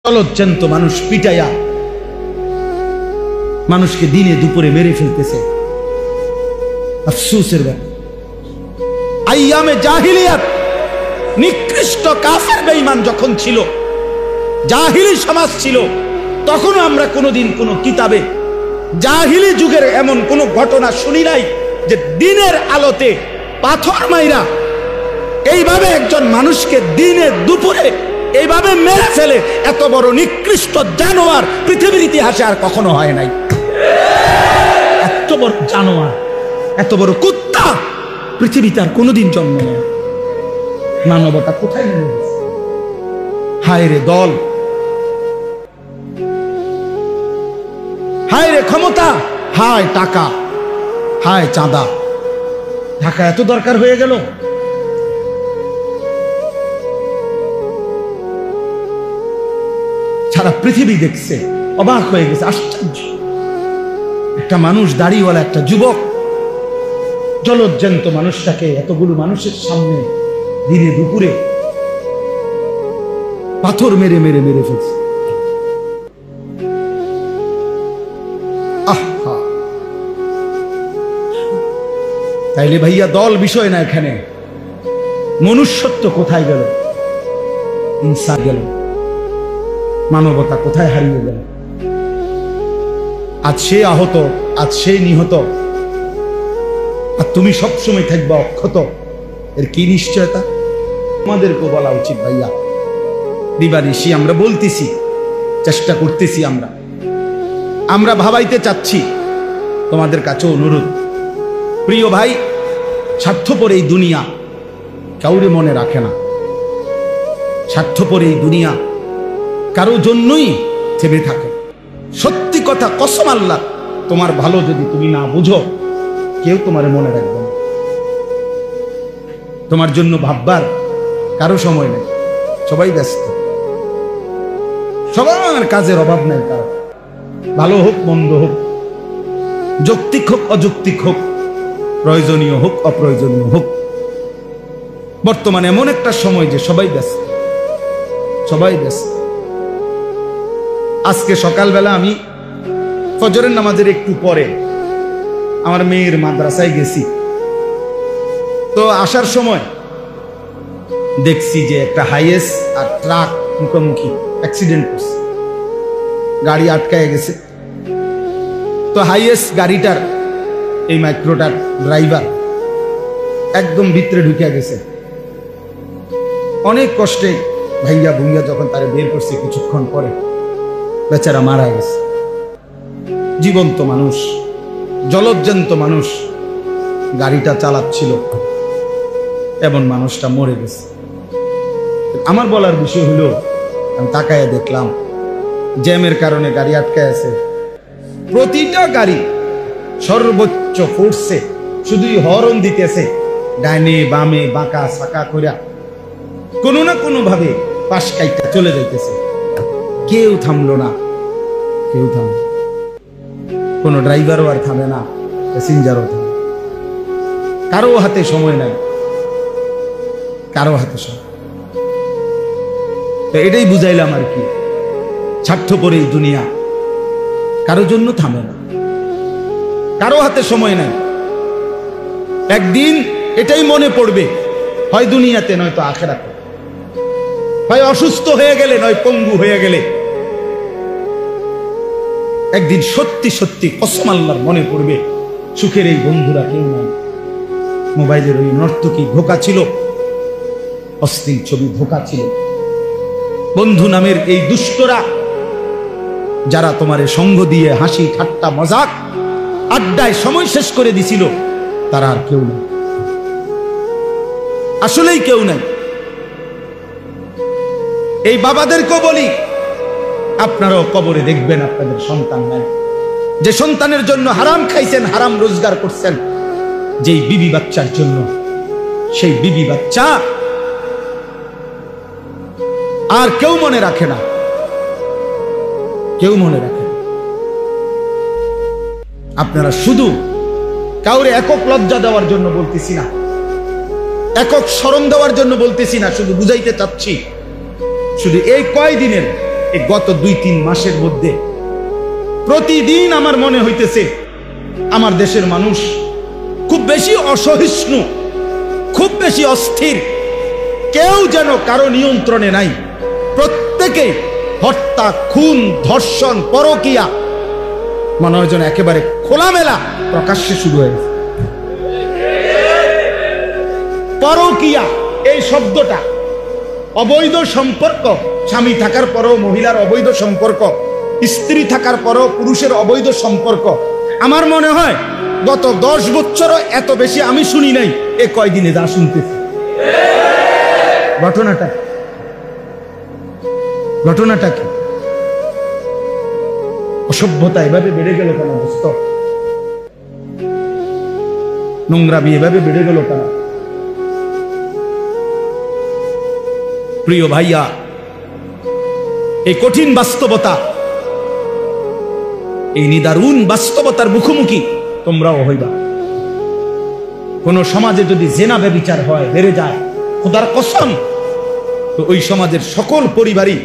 জলজ্জান্ত মানুষ পিটাইয়া মানুষকে দিনে দুপুরে মেরে ফেলতেছে। আফসোসের ব্যাপার, আইয়ামে জাহিলিয়াত নিকৃষ্ট কাফের বেঈমান যখন ছিল, জাহিলি সমাজ ছিল, তখনও আমরা কোনোদিন কোনো কিতাবে জাহিলি যুগের এমন কোন ঘটনা শুনি নাই যে দিনের আলোতে পাথর মাইরা এইভাবে একজন মানুষকে দিনে দুপুরে এইভাবে মেরে ফেলে। এত বড় নিকৃষ্ট জানোয়ার পৃথিবীর ইতিহাসে আর কখনো হয় নাই। এত বড় জানোয়ার, এত বড় কুত্তা পৃথিবীতে আর কোনোদিন জন্ম নেয়। মানবতা কোথায় নেমে গেছে? হায় রে দল, হায় রে ক্ষমতা, হায় টাকা, হায় চাঁদা। ঢাকা এত দরকার হয়ে গেল। সারা পৃথিবী দেখছে, অবাক হয়ে গেছে, আশ্চর্য। একটা মানুষ, দাড়িওয়ালা একটা যুবক, জলজ্জান্ত মানুষটাকে এতগুলো মানুষের সামনে দিনে দুপুরে পাথর মেরে মেরে মেরে ফেলছে। আহা, তাইলে ভাইয়া দল বিষয় না, এখানে মনুষ্যত্ব কোথায় গেল? ইনসান গেল, মানবতা কোথায় হারিয়ে গেল? আজ সে আহত, আজ সে নিহত, আর তুমি সবসময় থাকবা অক্ষত। এর কি নিশ্চয়তা? আমাদেরকেও বলা উচিত ভাইয়া। দিবানিশি আমরা বলতেছি, চেষ্টা করতেছি, আমরা ভাবাইতে চাচ্ছি। তোমাদের কাছে অনুরোধ, প্রিয় ভাই, স্বার্থপর এই দুনিয়া কাউরে মনে রাখে না। স্বার্থপর এই দুনিয়া কারো জন্যই থেমে থাকে। সত্যি কথা, কসম আল্লাহ, তোমার ভালো যদি তুমি না বুঝো, কেউ তোমার মনে রাখবে না। তোমার জন্য ভাববার কারো সময় নেই, সবাই ব্যস্ত, সবার কাজের অভাব নেই। কারো ভালো হোক মন্দ হোক, যৌক্তিক হোক অযৌক্তিক হোক, প্রয়োজনীয় হোক অপ্রয়োজনীয় হোক, বর্তমানে এমন একটা সময় যে সবাই ব্যস্ত, সবাই ব্যস্ত। আজকে সকালবেলা আমি ফজরের নামাজের একটু পরে আমার মেয়ের মাদ্রাসায় গেছি। তো আসার সময় দেখছি যে একটা হাইয়েস আর ট্রাক মুখোমুখি অ্যাক্সিডেন্ট করছে, গাড়ি আটকায় গেছে। তো হাইয়েস গাড়িটার এই মাইক্রোটার ড্রাইভার একদম ভিতরে ঢুকে গেছে। অনেক কষ্টে ভাইয়া ভুইয়া যখন তারা বের করছে, কিছুক্ষণ পরে বেচারা মারা গেছে। জীবন্ত মানুষ, জলজ্জান্ত মানুষ গাড়িটা চালাচ্ছিল, এমন মানুষটা মরে গেছে। আমার বলার বিষয় হলো, আমি তাকায় দেখলাম জ্যামের কারণে গাড়ি আটকায় আছে। প্রতিটা গাড়ি সর্বোচ্চ ফোর্সে শুধুই হর্ন দিতেছে, ডাইনে বামে বাঁকা সাকা কইরা কোনো না কোনো ভাবে পাশ কাইটা চলে যাইতেছে। কেউ থামলো না, কেউ থামলো, কোনো ড্রাইভারও আর থামে না, প্যাসেঞ্জারও থামে। কারো হাতে সময় নাই, কারো হাতে সময়। তো এটাই বুঝাইলাম আর কি, স্বার্থপর এই দুনিয়া কারো জন্য থামে না, কারো হাতে সময় নাই। একদিন এটাই মনে পড়বে, হয় দুনিয়াতে নয়তো আখিরাতে, হয় অসুস্থ হয়ে গেলে নয় পঙ্গু হয়ে গেলে। একদিন সত্যি সত্যি কসম আল্লাহর মনে পড়বে, সুখের এই বন্ধুরা কেউ নাই। মোবাইলের ওই নর্তকী ধোঁকা ছিল, অশ্লীল ছবি ধোঁকা ছিল। বন্ধু নামের এই দুষ্টরা যারা তোমার সঙ্গ দিয়ে হাসি ঠাট্টা মজাক আড্ডায় সময় শেষ করে দিছিল, তারা আর কেউ নাই, আসলেই কেউ নাই। এই বাবাদেরকেও বলি, আপনারাও কবরে দেখবেন আপনাদের সন্তান নাই। যে সন্তানের জন্য হারাম খাইছেন, হারাম রোজগার করছেন, যেই বিবি বাচ্চার জন্য, সেই বিবি বাচ্চা আর কেউ মনে রাখে না, কেউ মনে রাখে না। আপনারা শুধু কাউরে একক লজ্জা দেওয়ার জন্য বলতেছি না, একক শরম দেওয়ার জন্য বলতেছি না, শুধু বুঝাইতে চাচ্ছি, শুধু এই কয়দিনের এই গত 2-3 মাসের মধ্যে প্রতিদিন আমার মনে হইতেছে আমার দেশের মানুষ খুব বেশি অসহিষ্ণু, খুব বেশি অস্থির, কেউ যেন কারো নিয়ন্ত্রণে নাই। প্রত্যেকে হত্যা, খুন, ধর্ষণ, পরকীয়া মনে হয় যেন একেবারে খোলামেলা প্রকাশ্যে শুরু হয়েছে। পরকীয়া এই শব্দটা, অবৈধ সম্পর্ক, স্বামী থাকার পরও মহিলার অবৈধ সম্পর্ক, স্ত্রী থাকার পরও পুরুষের অবৈধ সম্পর্ক, আমার মনে হয় গত 10 বছরও এত বেশি আমি শুনি নাই এ কয়দিনে যা শুনতেছি। ঘটনাটা কি? অসভ্যতা এভাবে বেড়ে গেল কেন? দোস্ত, নোংরামি এভাবে বেড়ে গেল কেন? প্রিয় ভাইয়া, এই কঠিন বাস্তবতা, এই নিদারুণ বাস্তবতার মুখোমুখি তোমরাও হইবা। কোন সমাজে যদি জেনা ব্যভিচার হয়, বেড়ে যায়, খোদার কসম, তো ওই সমাজের সকল পরিবারই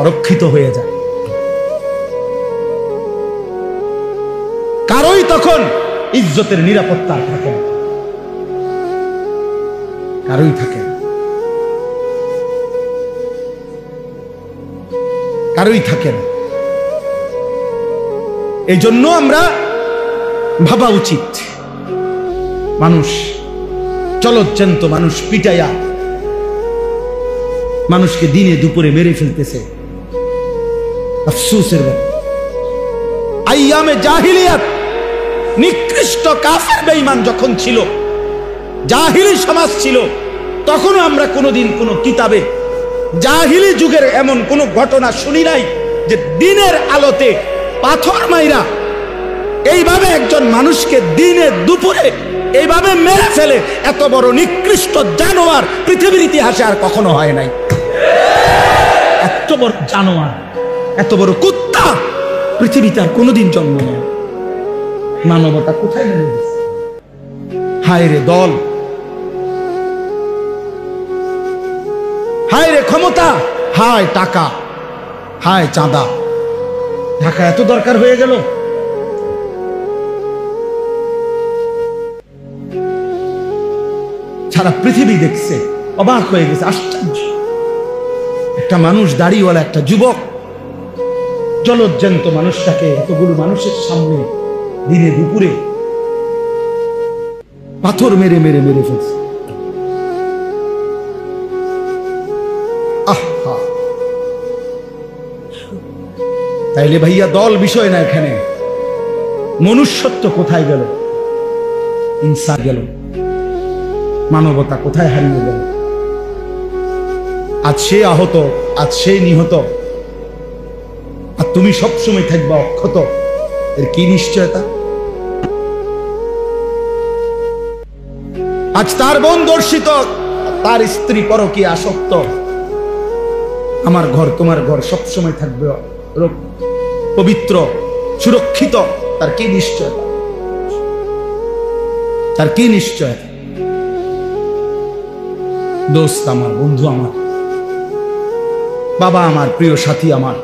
অরক্ষিত হয়ে যায়। কারোই তখন ইজ্জতের নিরাপত্তা থাকে না, কারোই থাকে না, কারোই থাকে না। এই জন্য আমরা ভাবা উচিত, মানুষ চলচ্চন্ত মানুষ পিটাইয়া মানুষকে দিনে দুপুরে মেরে ফেলতেছে। আফসোসের ব্যাপার, আইয়ামে জাহিলিয়াত নিকৃষ্ট কাফের বেঈমান যখন ছিল, জাহিলি সমাজ ছিল, তখনও আমরা কোনোদিন কোনো কিতাবে জাহিলি যুগের এমন কোনো ঘটনা শুনি নাই যে দিনের আলোতে পাথর মাইরা এইভাবে একজন মানুষকে দিনে দুপুরে এইভাবে মেরে ফেলে। এত বড় নিকৃষ্ট জানোয়ার পৃথিবীর ইতিহাসে আর কখনো হয় নাই। এত বড় জানোয়ার, এত বড় কুত্তা পৃথিবীতে আর কোনোদিন জন্ম নেয়। মানবতা কোথায় নেমে গেছে? হায় রে দল, হায় রে ক্ষমতা, হায় টাকা, হায় চাঁদা। ঢাকা এত দরকার হয়ে গেল? সারা পৃথিবী দেখছে, অবাক হয়ে গেছে, আশ্চর্য। একটা মানুষ, দাড়িওয়ালা একটা যুবক, জলজ্জান্ত মানুষটাকে এতগুলো মানুষের সামনে দিনে দুপুরে পাথর মেরে মেরে মেরে ফেলছে। আহা, তাইলে ভাইয়া দল বিষয় না, এখানে মনুষ্যত্ব কোথায় গেল? ইনসান গেল, মানবতা কোথায় হারিয়ে গেল? আজ সে আহত, আজ সে নিহত, আর তুমি সবসময় থাকবা অক্ষত, এর কি নিশ্চয়তা? আজ তার বোন দর্শিত, তার স্ত্রী পরকীয়া আসক্ত, আমার ঘর তোমার ঘর সবসময় থাকবে পবিত্র, সুরক্ষিত, তার কি নিশ্চয়তা? তার কি নিশ্চয়তা? দোস্ত আমার, বন্ধু আমার, বাবা আমার, প্রিয় সাথী আমার,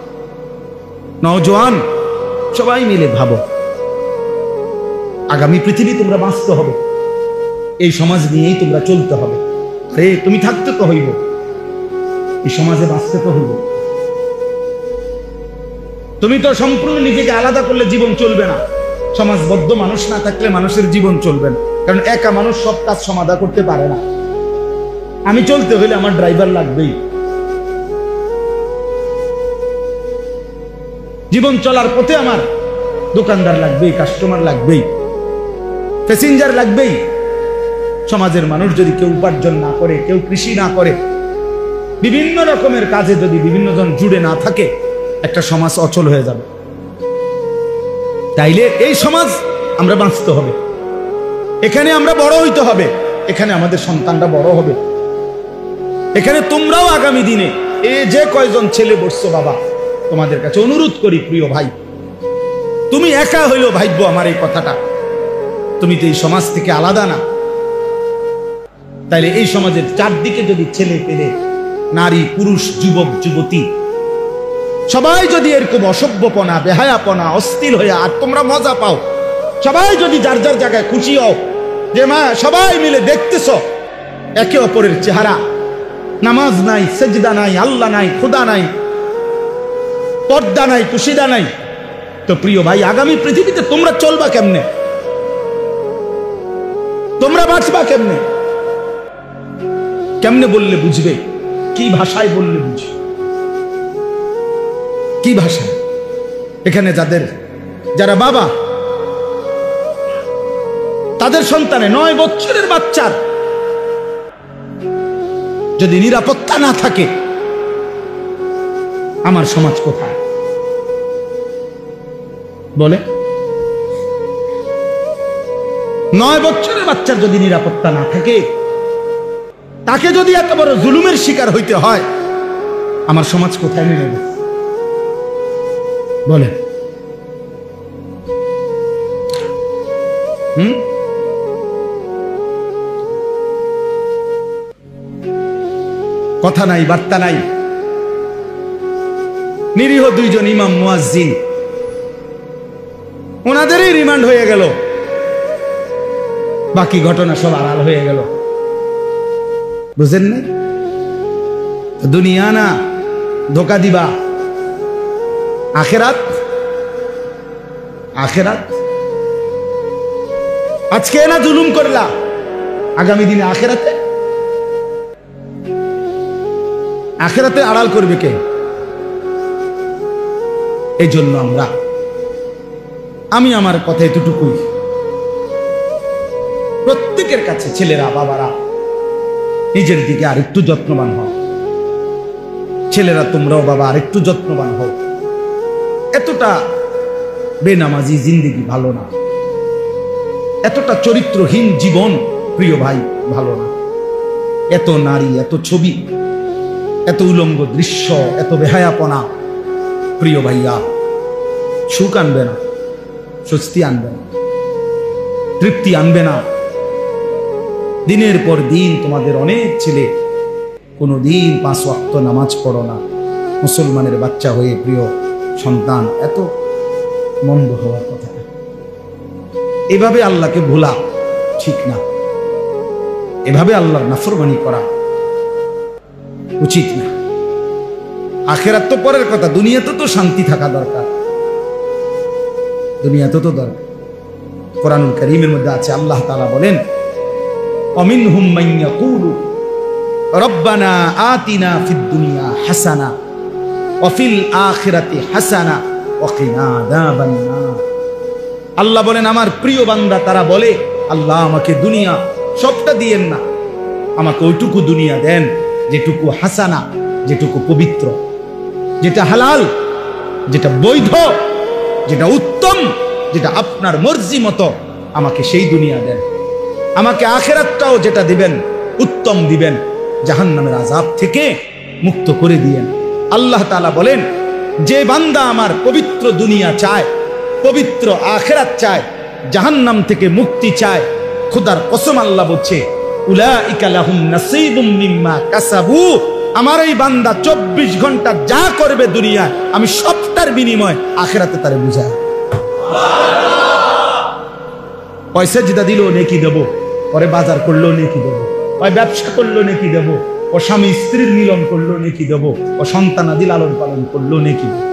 নওজোয়ান, সবাই মিলে ভাবো, আগামী পৃথিবী তোমরা বাঁচতে হবে, এই সমাজ নিয়েই তোমরা চলতে হবে। আরে তুমি থাকতে তো হইব, এই সমাজে বাঁচতে তো হইব। তুমি তো সম্পূর্ণ নিজেকে আলাদা করলে জীবন চলবে না। সমাজবদ্ধ মানুষ না থাকলে মানুষের জীবন চলবে না, কারণ একা মানুষ সব কাজ সমাধা করতে পারে না। আমি চলতে হলে আমার ড্রাইভার লাগবেই, জীবন চলার পথে আমার দোকানদার লাগবেই, কাস্টমার লাগবেই, প্যাসেঞ্জার লাগবেই। সমাজের মানুষ যদি কেউ উপার্জন না করে, কেউ কৃষি না করে, বিভিন্ন রকমের কাজে যদি বিভিন্ন জন জুড়ে না থাকে, একটা সমাজ অচল হয়ে যাবে। তাইলে এই সমাজ আমরা বাঁচতে হবে, এখানে আমরা বড় হইতে হবে, এখানে আমাদের সন্তানরা বড় হবে, এখানে তোমরাও আগামী দিনে এই যে কয়জন ছেলে বসছো, বাবা তোমাদের কাছে অনুরোধ করি, প্রিয় ভাই, তুমি একা হইলেও ভাইব্য আমার এই কথাটা, তুমি তো এই সমাজ থেকে আলাদা না। তাইলে এই সমাজের চারদিকে যদি ছেলে পেলে, নারী পুরুষ, যুবক যুবতী সবাই যদি এরকম অসভ্যপনা, বেহায়াপনা, অস্থির হয়ে আর তোমরা মজা পাও, সবাই যদি যার যার জায়গায় খুশি হও যে মা সবাই মিলে দেখতেছ একে অপরের চেহারা, নামাজ নাই, সেজদা নাই, আল্লাহ নাই, খোদা নাই, পর্দা নাই, কুশিদা নাই, তো প্রিয় ভাই আগামী পৃথিবীতে তোমরা চলবা কেমনে? তোমরা বাঁচবা কেমনে? কেমনে বললে বুঝবে? কি ভাষায় বললে বুঝবে? কি ভাষায়? এখানে যারা বাবা, তাদের সন্তানে 9 বছরের বাচ্চার যদি নিরাপত্তা না থাকে, আমার সমাজ কোথায়? বলে 9 বছরের বাচ্চার যদি নিরাপত্তা না থাকে, তাকে যদি এত বড় জুলুমের শিকার হইতে হয়, আমার সমাজ কোথায় নেমে গেছে? বলে কথা নাই, বার্তা নাই। নিরীহ 2 জন ইমাম মুয়াজ্জিন, ওনাদেরই রিমান্ড হয়ে গেল, বাকি ঘটনা সব আড়াল হয়ে গেল। বুঝেন না? দুনিয়া না ধোকা দিবা, আখেরাত আজকে না জুলুম করলা, আগামী দিনে আখেরাতে আড়াল করবে কে? এই জন্য আমি আমার কথা এতটুকুই, প্রত্যেকের কাছে ছেলেরা, বাবারা নিজের দিকে আরেকটু যত্নবান হও। ছেলেরা তোমরাও বাবা আরেকটু যত্নবান হও। এতটা বেনামাজি জিন্দেগি ভালো না, এতটা চরিত্রহীন জীবন প্রিয় ভাই ভালো না। এত নারী, এত ছবি, এত উলঙ্গ দৃশ্য, এত বেহায়াপনা প্রিয় ভাইয়া সুখ আনবে না, স্বস্তি আনবে না, তৃপ্তি আনবে না। দিনের পর দিন তোমাদের অনেক ছেলে কোনোদিন 5 ওয়াক্ত নামাজ পড়ো না, মুসলমানের বাচ্চা হয়ে প্রিয় সন্তান, এত মন্দ হওয়ার কথা। এভাবে আল্লাহকে ভোলা ঠিক না, এভাবে আল্লাহর নাফরমানি করা উচিত না। আখেরাত তো পরের কথা, দুনিয়াতে তো শান্তি থাকা দরকার, দুনিয়াতে তো দরকার। কোরআনুল কারীমের মধ্যে আছে, আল্লাহ তাআলা বলেন, অমিনহুম মান ইয়াকুলু রব্বানা আতিনা ফিদ দুনিয়া হাসানা ওয়া ফিল আখিরাতি হাসানা ওয়া কিনা আযাবান নার। আল্লাহ বলেন আমার প্রিয় বান্দা তারা বলে, আল্লাহ আমাকে দুনিয়া সবটা দিয়েন না, আমাকে ওইটুকু দুনিয়া দেন যেটুকু হাসানা, যেটুকু পবিত্র, যেটা হালাল, যেটা বৈধ, যেটা উত্তম, যেটা আপনার মর্জি মতো, আমাকে সেই দুনিয়া দেন। আমাকে আখিরাতটাও যেটা দিবেন উত্তম দিবেন, জাহান্নামের আযাব থেকে মুক্ত করে দিয়েন। আল্লাহ তাআলা বলেন, যে বান্দা আমার পবিত্র দুনিয়া চায়, পবিত্র আখিরাত চায়, জাহান্নাম থেকে মুক্তি চায়, খোদার কসম আল্লাহ বলছে, উলাইকা লাহুম নাসীবুম মিম্মা কাসাবু, আমার এই বান্দা 24 ঘন্টা যা করবে দুনিয়ায়, আমি সবটার বিনিময় আখিরাতে তারে বুঝায়। পয়সা যেটা দিল নেকি দেব, পরে বাজার করলো নেকি দেব, ওই ব্যবসা করলো নেকি দেব, ও স্বামী স্ত্রীর মিলন করলো নেকি দেব, ও সন্তানাদি লালন পালন করলো নেকি দেব।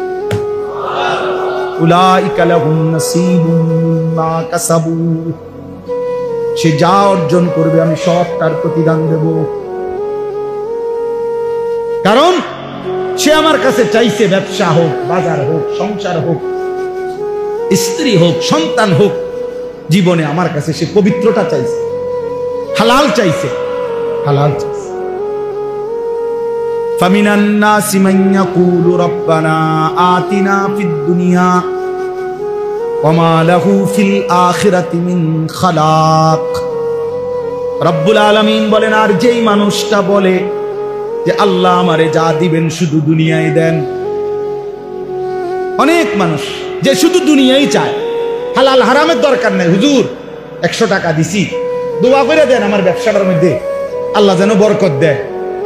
উলাইকা লাহুম নাসীবুম মিম্মা কাসাবু, সে যা অর্জন করবে আমি সবটার প্রতিদান দেব। কারণ সে আমার কাছে চাইছে, ব্যবসা হোক, বাজার হোক, সংসার হোক, স্ত্রী হোক, সন্তান হোক, জীবনে আমার কাছে সে পবিত্রতা চাইছে, হালাল চাইছে, হালাল চাইছে। ফামিনান নাসি মান ইয়াকুলু রব্বানা আতিনা ফিদ দুনিয়া ওয়া মা লাহু ফিল আখিরাতি মিন খালাক। রব্বুল আলামিন বলেন, আর যেই মানুষটা বলে যে আল্লাহ আমারে যা দিবেন শুধু দুনিয়ায় দেন। অনেক মানুষ যে শুধু দুনিয়াই চায়, হালাল হারামের দরকার নাই, হুজুর 100 টাকা দিছি, দোয়া করে দেন আমার ব্যবসাটার মধ্যে আল্লাহ যেন বরকত দেয়।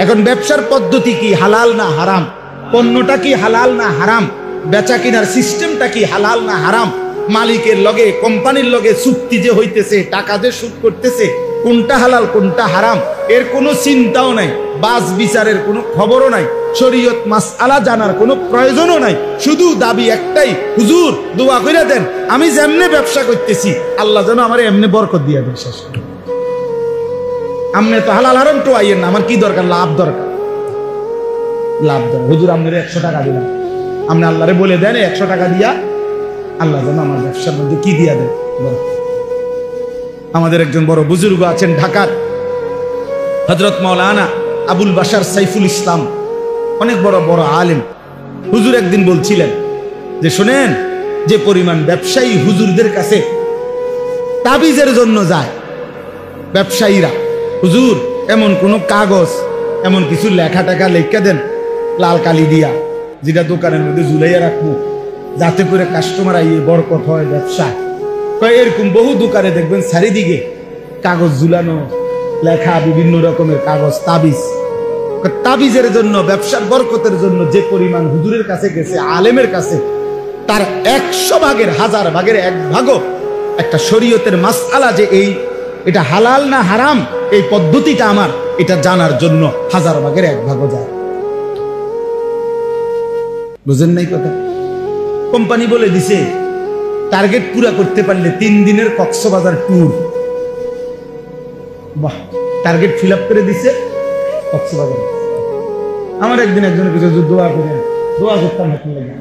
এখন ব্যবসার পদ্ধতি কি, হালাল না হারাম? পণ্যটা কি হালাল না হারাম, বেচা কিনার সিস্টেমটা কি হালাল না হারাম, মালিকের লগে কোম্পানির লগে চুক্তি যে হইতেছে, টাকা যে সুদ করতেছে, কোনটা হালাল কোনটা হারাম এর কোনো চিন্তাও নাই, বাস বিচারের কোনো খবরও নাই, শরীয়ত মাসআলা জানার কোনো প্রয়োজনও নাই। শুধু দাবি একটাই, হুজুর দোয়া কইরা দেন আমি যেমনে ব্যবসা করতেছি আল্লাহ যেন আমার এমনি বরকত দিয়ে দেন। শেষ। আমনে তো হালাল হারাম তো আইয়েন না, আমার কি দরকার, লাভ দরকার, লাভ দরকার। হুজুর আপনার 100 টাকা দিলাম, আপনি আল্লাহরে বলে দেন 100 টাকা দিয়া আল্লাহ যেন আমার ব্যবসার মধ্যে কি দিয়া দেন। আমাদের একজন বড় বুজুর্গ আছেন ঢাকার, হযরত মাওলানা আবুল বাশার সাইফুল ইসলাম, অনেক বড় বড় আলেম। হুজুর একদিন বলছিলেন যে শোনেন, যে পরিমাণ ব্যবসায়ী হুজুরদের কাছে তাবিজের জন্য যায়, ব্যবসায়ীরা হুজুর এমন কোন কাগজ, এমন কিছু লেখা টাকা লেখা দেন লাল কালি দিয়া, যেটা দোকানের মধ্যে ঝুলাইয়া রাখবো যাতে করে কাস্টমার আইয়ে বরকত হয় ব্যবসা। এরকম বহু দোকানে দেখবেন চারিদিকে কাগজ ঝুলানো, লেখা বিভিন্ন রকমের কাগজ, তাবিজ। তাবিজের জন্য, ব্যবসার বরকতের জন্য যে পরিমাণ হুজুরের কাছে গেছে, আলেমের কাছে, তার 100 ভাগের 1000 ভাগের 1 ভাগও একটা শরীয়তের মাসআলা যে এটা হালাল না হারাম, এই পদ্ধতিটা আমার এটা জানার জন্য 1000 ভাগের 1 ভাগও যায়। বুঝেন নাই কথা? কোম্পানি বলে দিছে টার্গেট পুরা করতে পারলে 3 দিনের কক্সবাজার ট্যুর। বাহ, টার্গেট ফিল আপ করে দিছে কক্সবাজার। আমার একদিন একজনের কিছু দোয়া করতাম হাতে লাগে,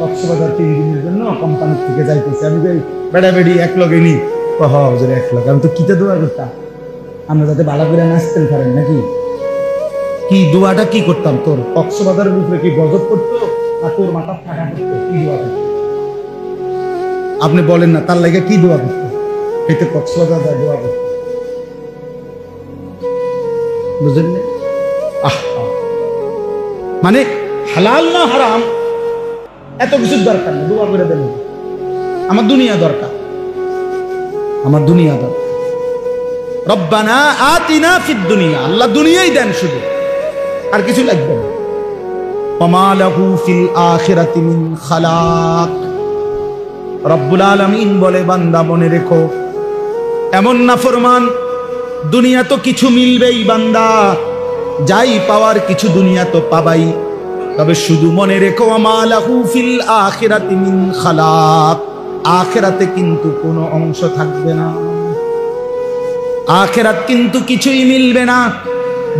কক্সবাজার 3 দিনের জন্য কোম্পানি থেকে যাইতেছে। আমি যাই বেড়া বেড়ি এক লগে নি, হুজুর এক লগে। আমি তো কিতে দোয়া করতাম, আমরা যাতে ভালো করে নাচতে পারেন নাকি, কি দোয়াটা কি করতাম? তোর কক্সবাজারের উপরে কি গজব করতো না তোর মাথা ফাঁকা করতো? কি দোয়া করতো আপনি বলেন না, তার লাগে কি দোয়া করতো? এতে কক্সবাজার দোয়া করতো, বুঝলেন? মানে হালাল না হারাম এত কিছুর দরকার নেই, দোয়া করে দেন আমার দুনিয়া দরকার, আমার দুনিয়া দরকার। রব্বানা আতিনা ফিদ দুনিয়া, আল্লাহ দুনিয়াই দেন শুধু, আর কিছু লাগবে না। ওয়ামা লাহু ফিল আখিরাতি মিন খালাক। রব্বুল আলামিন বলে, বান্দা মনে রেখো, এমন নাফরমান দুনিয়া তো কিছু মিলবেই বান্দা, যাই পাওয়ার কিছু দুনিয়া তো পাবাই, তবে শুধু মনে রেখো ওয়ামা লাহু ফিল আখিরাতি মিন খালাক, আখিরাতে কিন্তু কোনো অংশ থাকবে না, আখিরাত কিন্তু কিছুই মিলবে না।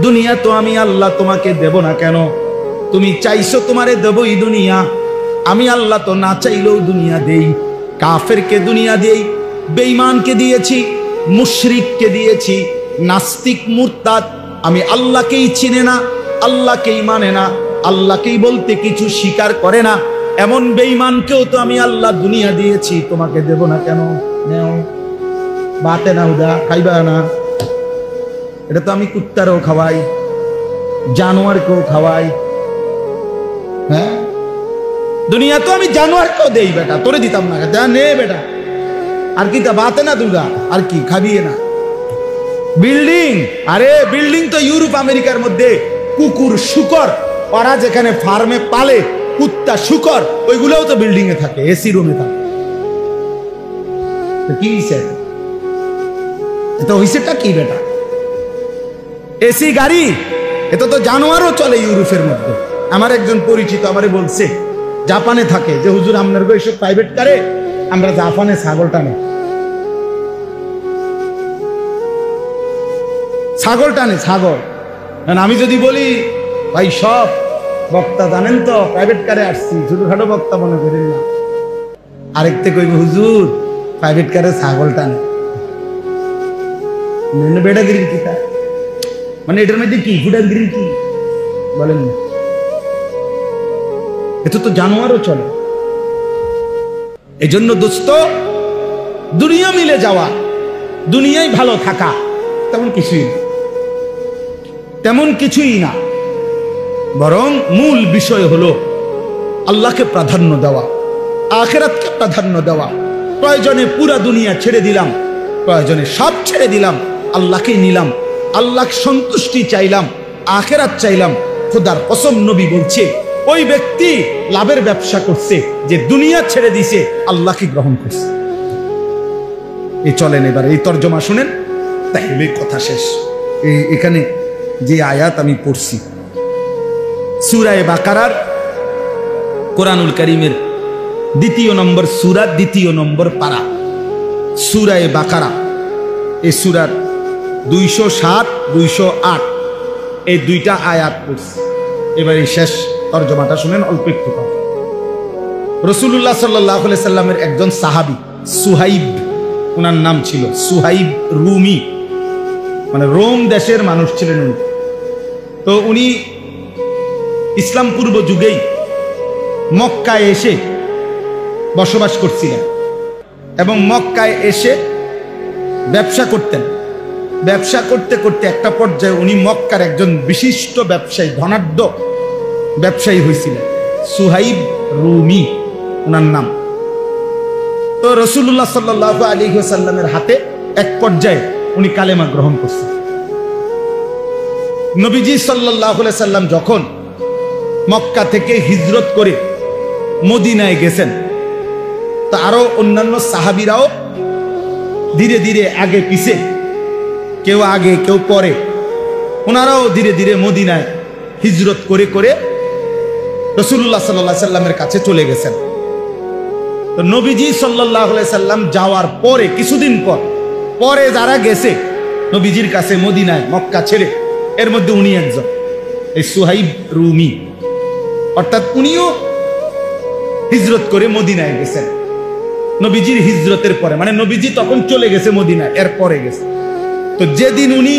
দুনিয়া তো আমি আল্লাহ তোমাকে দেব না কেন? তুমি চাইছো তোমারে দেবই দুনিয়া, আমি আল্লাহ তো না চাইলেও দুনিয়া দেই। কাফেরকে দুনিয়া দেই, বেঈমানকে দিয়েছি, মুশরিককে দিয়েছি, নাস্তিক মুরতাদ আমি আল্লাহকেই চিনে না, আল্লাহকেই মানে না, আল্লাহকেই বলতে কিছু স্বীকার করে না, এমন বেঈমানকেও তো আমি আল্লাহ দুনিয়া দিয়েছি, তোমাকে দেব না কেন? নেও, বাতে না উদা খাইবা না, এটা তো আমি কুত্তারও খাওয়াই, জানোয়ারকেও খাওয়াই। হ্যাঁ, দুনিয়া তো আমি জানোয়ারকেও দেই, বেটা তোরে দিতাম না, নে বেটা, আর কি তা বাতে না দুগা, আর কি খাবিয়ে না? বিল্ডিং, আরে বিল্ডিং তো ইউরোপ আমেরিকার মধ্যে কুকুর শুকর ওরা যেখানে ফার্মে পালে, কুত্তা শুকর ওইগুলোও তো বিল্ডিং এ থাকে, এসি রুমে থাকে। কি এটা হইছেটা কি বেটা? এসি গাড়ি, এটা তো জানোয়ারও চলে ইউরোপের মধ্যে। আমার একজন পরিচিত আমারে বলছে, জাপানে থাকে, যে হুজুর আপনার এইসব প্রাইভেট কারে আমরা জাপানে ছাগল টানে, ছাগল টানে, ছাগল। আমি যদি বলি ভাই সব বক্তা জানেন তো প্রাইভেট কারে আসছি, ছোটখাটো বক্তা মনে করেন না, আরেকতে কইব হুজুর প্রাইভেট কারে ছাগল টানে, বেটাগিরি কি তা? মানে এটার মধ্যে কি ফুটাগিরি কি বলেন না? এটা তো জানোয়ারও চলে। এই জন্য দোস্ত, দুনিয়া মিলে যাওয়া, দুনিয়ায় ভালো থাকা তেমন কিছুই না, তেমন কিছুই না, বরং মূল বিষয় হলো আল্লাহকে প্রাধান্য দেওয়া, আখিরাতকে প্রাধান্য দেওয়া। প্রয়োজনে পুরা দুনিয়া ছেড়ে দিলাম, প্রয়োজনে সব ছেড়ে দিলাম, আল্লাহকে নিলাম, আল্লাহ সন্তুষ্টি চাইলাম, আখিরাত চাইলাম। খোদার কসম নবী বলছে, ওই ব্যক্তি লাভের ব্যবসা করছে যে দুনিয়া ছেড়ে দিছে, আল্লাহকে গ্রহণ করছে। এই চলেন এবার এই তর্জমা শুনেন, তাহলে কথা শেষ। এখানে যে আয়াত আমি পড়ছি সূরা বাকারার কোরআনুল কারীমের 2 নম্বর সূরা 2 নম্বর পারা, সূরা বাকারা। এই সূরার 207 208 এই দুইটা আয়াত পড়ছি। এবার এই শেষ তর্জমাটা শুনেন, অল্প একটু। রাসূলুল্লাহ সাল্লাল্লাহু আলাইহি সাল্লামের একজন সাহাবী সুহাইব, ওনার নাম ছিল সুহাইব রুমি, মানে রোম দেশের মানুষ ছিলেন উনি। তো উনি ইসলাম পূর্ব যুগেই মক্কায় এসে বসবাস করছিলেন এবং মক্কায় এসে ব্যবসা করতেন। ব্যবসা করতে করতে একটা পর্যায়ে উনি মক্কার একজন বিশিষ্ট ব্যবসায়ী, ধনাঢ্য ব্যবসায়ী হয়েছিলেন। সুহাইব রুমি ওনার নাম। তো রাসূলুল্লাহ সাল্লাল্লাহু আলাইহি ওয়াসাল্লামের হাতে এক পর্যায়ে উনি কালেমা গ্রহণ করছেন। নবীজি সাল্লাল্লাহু আলাইহি সাল্লাম যখন মক্কা থেকে হিজরত করে মদিনায় গেছেন, তা আরো অন্যান্য সাহাবীরাও ধীরে ধীরে আগে পিছে, কেউ আগে কেউ পরে, ওনারাও ধীরে ধীরে মদিনায় হিজরত করে করে রাসূলুল্লাহ সাল্লাল্লাহু আলাইহি সাল্লামের কাছে চলে গেছেন। তো নবীজি সাল্লাল্লাহু আলাইহি সাল্লাম যাওয়ার পরে কিছুদিন পরে যারা গেছে নবীজির কাছে মদিনায় মক্কা ছেড়ে, এর মধ্যে উনি একজন, এই সুহাইব রুমি, অর্থাৎ উনিও হিজরত করে মদিনায় গেছেন নবীজির হিজরতের পরে, মানে নবীজি তখন চলে গেছে মদিনায়, এর পরে গেছে। তো যেদিন উনি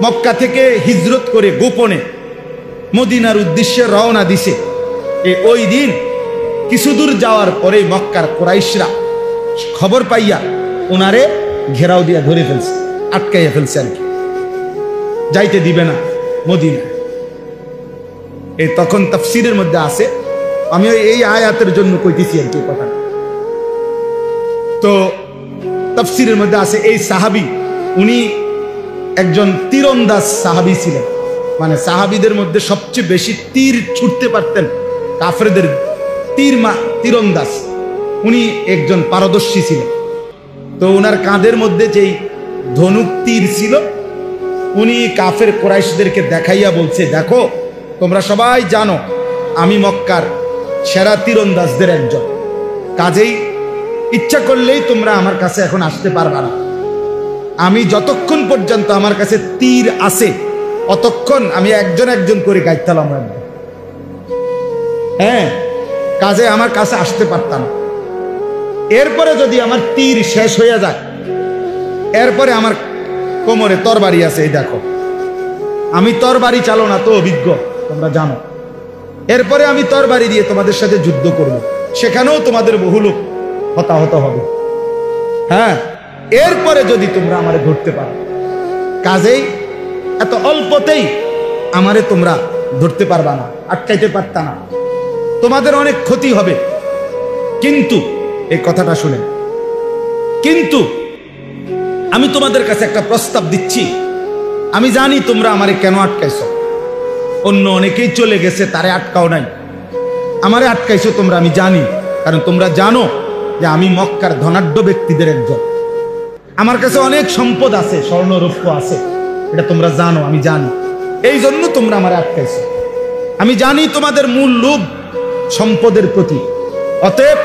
মক্কা থেকে হিজরত করে গোপনে মদিনার উদ্দেশ্যে রওনা দিছে, ওই দিন কিছু দূর যাওয়ার পরে মক্কার কুরাইশরা খবর পাইয়া ওনারে ঘেরাও দিয়া ধরে ফেলছে, আটকাইয়া ফেলছে আর কি, যাইতে দিবে না মদিনা। এই তখন তাফসীরের মধ্যে আছে, আমি এই আয়াতের জন্য কইতেছি আর কি কথা। তো তাফসীরের মধ্যে আছে এই সাহাবী উনি একজন তীরন্দাজ সাহাবী ছিলেন, মানে সাহাবীদের মধ্যে সবচেয়ে বেশি তীর ছুটতে পারতেন, কাফেরদের তীরন্দাজ উনি একজন পারদর্শী ছিলেন। তো ওনার কাঁধের মধ্যে যেই ধনুক তীর ছিল, উনি কাফের কুরাইশদেরকে দেখাইয়া বলছে, দেখো তোমরা সবাই জানো আমি মক্কার সেরা তীরন্দাজদের একজন, কাজেই ইচ্ছা করলেই তোমরা আমার কাছে এখন আসতে পারবা না। আমি যতক্ষণ পর্যন্ত আমার কাছে তীর আছে অতক্ষণ আমি একজন একজন করে গাইতালাম, হ্যাঁ, কাজে আমার কাছে আসতে পারতাম। এরপরে যদি আমার তীর শেষ হয়ে যায়, এরপরে আমার কোমরে তরবারি আছে, এই দেখো আমি তরবারি চালনা তো অভিজ্ঞ, তোমরা জানো। এরপরে আমি তরবারি দিয়ে তোমাদের সাথে যুদ্ধ করব, সেখানেও তোমাদের বহু লোক হতাহত হবে, হ্যাঁ, এরপরে যদি তোমরা আমারে ধরতে পারো। কাজেই এত অল্পতেই আমারে তোমরা ধরতে পারবা না, আটকাইতে পারতা না, তোমাদের অনেক ক্ষতি হবে। কিন্তু এই কথাটা শুনে, কিন্তু আমি তোমাদের কাছে একটা প্রস্তাব দিচ্ছি, আমি জানি তোমরা আমারে কেন আটকাইছো, অন্য অনেকেই চলে গেছে তারে আটকাও নাই, আমারে আটকাইছো তোমরা, আমি জানি, কারণ তোমরা জানো যে আমি মক্কার ধনাঢ্য ব্যক্তিদের একজন, আমার কাছে অনেক সম্পদ আছে, স্বর্ণ রৌপ্য আছে, এটা তোমরা জানো, আমি জানি, এই জন্য তোমরা আমারে আটকাইছো। আমি জানি তোমাদের মূল লোভ সম্পদের প্রতি, অতএব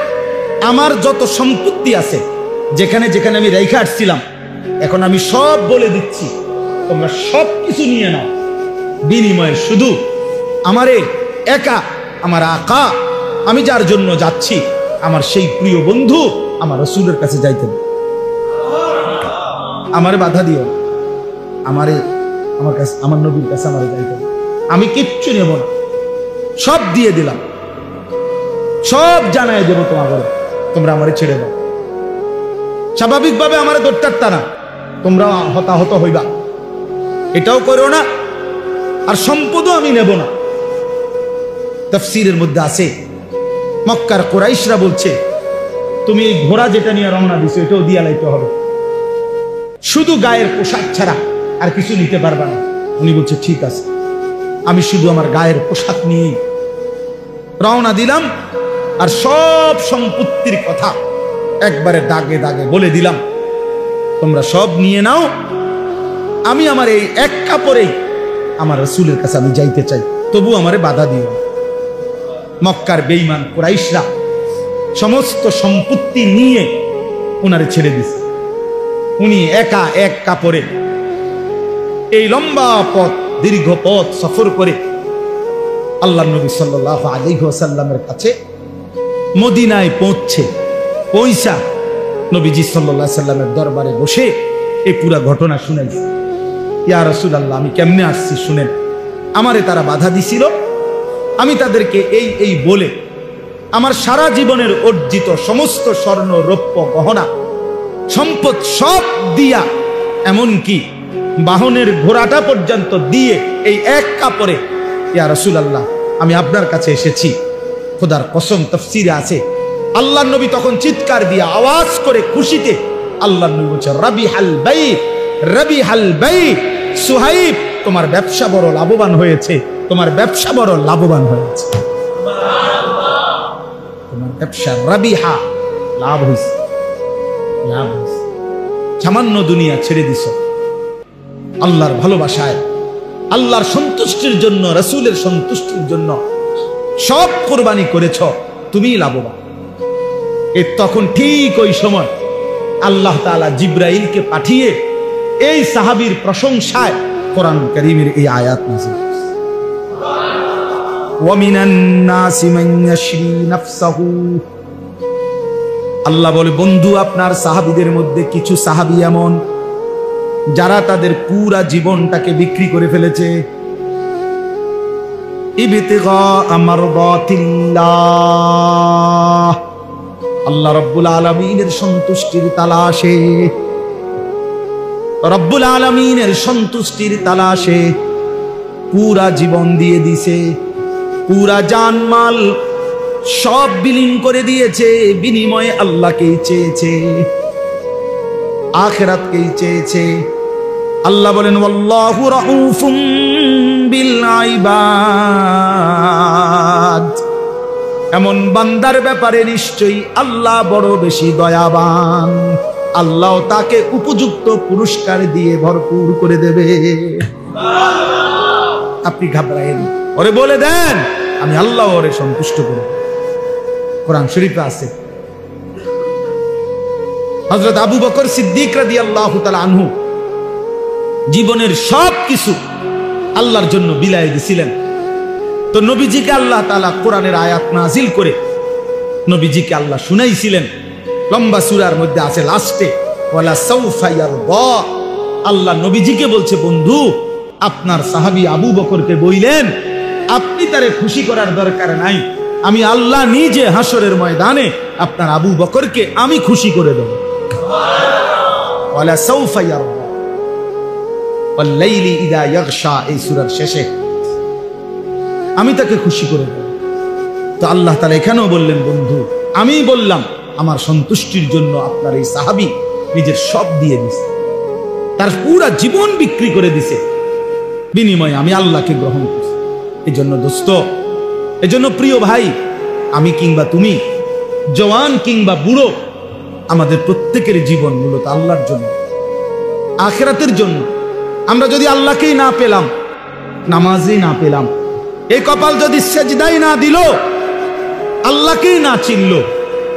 আমার যত সম্পত্তি আছে যেখানে যেখানে আমি রেখে আসছিলাম, এখন আমি সব বলে দিচ্ছি, তোমরা সব কিছু নিয়ে নাও, বিনিময়ে শুধু আমারে একা আমার আকা, আমি যার জন্য যাচ্ছি, আমার সেই প্রিয় বন্ধু আমার রাসূলের কাছে যাইতেন, আমারে বাধা দিও, আমারে আমার কাছে, আমার নবীর কাছে আমারে যাইতেন, আমি কিচ্ছু নেব না, সব দিয়ে দিলাম, সব জানাই দেবো তোমাকে, তোমরা আমারে ছেড়ে দাও। স্বাভাবিকভাবে আমারে ধরতে পারতা না, তোমরা হতাহত হইবা, এটাও করো না, আর সম্পদও আমি নেব না। তাফসীরের মধ্যে আছে মক্কার কুরাইশরা বলছে, তুমি ঘোড়া যেটা নিয়ে রওনা দিছো এটাও দিয়া লাইতে হবে, শুধু গায়ের পোশাক ছাড়া আর কিছু নিতে পারবা না। উনি বলছে ঠিক আছে, আমি শুধু আমার গায়ের পোশাক নিয়ে রওনা দিলাম, আর সব সম্পত্তির কথা একবারে দাগে দাগে বলে দিলাম, তোমরা সব নিয়ে নাও, আমি আমার এই এক কাপড়েই আমার রাসূলের কাছে আমি যাইতে চাই, তবু আমারে বাধা দিও। মক্কার বেঈমান কুরাইশরা সমস্ত সম্পত্তি নিয়ে উনারে ছেড়ে দিছে। উনি একা এক কাপড়ে এই লম্বা পথ, দীর্ঘ পথ সফর করে আল্লাহ নবী সাল্লাল্লাহু আলাইহি ওয়াসাল্লামের কাছে মদিনায় পৌঁছা নবীজি সাল্লাল্লাহু আলাইহি সাল্লামের দরবারে বসে এই পুরা ঘটনা শুনাইছে। ইয়া রাসূলুল্লাহ, আমি কেমনে আসছি শুনেন। আমারে তারা বাধা দিছিল, আমি তাদেরকে এই বলে আমার সারা জীবনের অর্জিত সমস্ত স্বর্ণ রৌপ্য গহনা সম্পদ সব দিয়া, এমনকি বাহনের ঘোড়াটা পর্যন্ত দিয়ে এই এক কাপড়ে, ইয়া রাসূলুল্লাহ আমি আপনার কাছে এসেছি। খোদার কসম, তাফসীরে আছে আল্লাহর নবী তখন চিৎকার দিয়ে আওয়াজ করে খুশিতে আল্লাহর নবী বলছে, রাবিহাল বাই, রাবিহাল বাই, সুহাইব তোমার ব্যবসা বড় লাভবান হয়েছে, তোমার ব্যবসা বড় লাভবান হয়েছে, তোমার ব্যবসা রাবিহা, লাভ হয়েছে, লাভ হয়েছে। সামান্য দুনিয়া ছেড়ে দিছ আল্লাহর ভালোবাসায়, আল্লাহর সন্তুষ্টির জন্য, রাসূলের সন্তুষ্টির জন্য সব কোরবানি করেছ, তুমি লাভবান। তখন ঠিক ওই সময় আল্লাহ তাআলা জিবরাইলকে পাঠিয়ে এই সাহাবীর প্রশংসায় কোরআন কারীমের এই আয়াত নাযিল করেছেন, ওয়া মিনান নাসি মান ইয়াশরি নাফসাহু। আল্লাহ বলে, বন্ধু আপনার সাহাবীদের মধ্যে কিছু সাহাবী এমন যারা তাদের পুরা জীবনটাকে বিক্রি করে ফেলেছে ইবতিগা মারদাতিল্লাহ, আল্লাহ রাব্বুল আলামিনের সন্তুষ্টির তালাশে, রব্বুল আলামিনের সন্তুষ্টির তালাশে পুরা জীবন দিয়ে দিছে, পুরা জানমাল সব বিলীন করে দিয়েছে, বিনিময়ে আল্লাহকেই চেয়েছে, আখিরাতকেই চেয়েছে। আল্লাহ বলেন, ওয়াল্লাহু রাউফুম বিল ইবাদ, এমন বান্দার ব্যাপারে নিশ্চয়ই আল্লাহ বড় বেশি দয়াবান, আল্লাহ তাকে উপযুক্ত পুরস্কার দিয়ে ভরপুর করে দেবে। আপনি ঘাবড়ায়েন, ওরে বলে দেন আমি আল্লাহ ওরে সন্তুষ্ট করব। কোরআন শরীফে আছে হযরত আবু বকর সিদ্দিক রাদিয়াল্লাহু তাআলা আনহু জীবনের সব কিছু আল্লাহর জন্য বিলায় দিয়েছিলেন। তো নবীজিকে আল্লাহ তাআলা কোরআনের আয়াত নাজিল করে নবীজিকে আল্লাহ শুনাইছিলেন। লম্বা সূরার মধ্যে আছে লাস্টে, ওয়ালা সাউফা ইয়ারদা, আল্লাহ নবীজিকে বলছে, বন্ধু আপনার সাহাবী আবু বকরকে বললেন আপনি তারে খুশি করার দরকার নাই, আমি আল্লাহ নিজে হাসরের ময়দানে আপনার আবু বকরকে আমি খুশি করে দেব। ওয়ালা সাউফা ইয়ারদা ওয়াল লাইলি ইযা ইয়াগশা, এই সূরার শেষে আমি তাকে খুশি করে দেব। তো আল্লাহ তাআলা এখানেও বললেন, বন্ধু আমি বললাম আমার সন্তুষ্টির জন্য আপনার এই সাহাবী নিজের সব দিয়ে দিছে, তার পুরা জীবন বিক্রি করে দিছে, বিনিময়ে আমি আল্লাহকে গ্রহণ করছি। এই জন্য দোস্ত, এই জন্য প্রিয় ভাই, আমি কিংবা তুমি, জওয়ান কিংবা বুড়ো, আমাদের প্রত্যেকের জীবন মূলত আল্লাহর জন্য, আখিরাতের জন্য। আমরা যদি আল্লাহকেই না পেলাম, নামাজই না পেলাম, এই কপাল যদি সেজদাই না দিল, আল্লাহকেই না চিনল,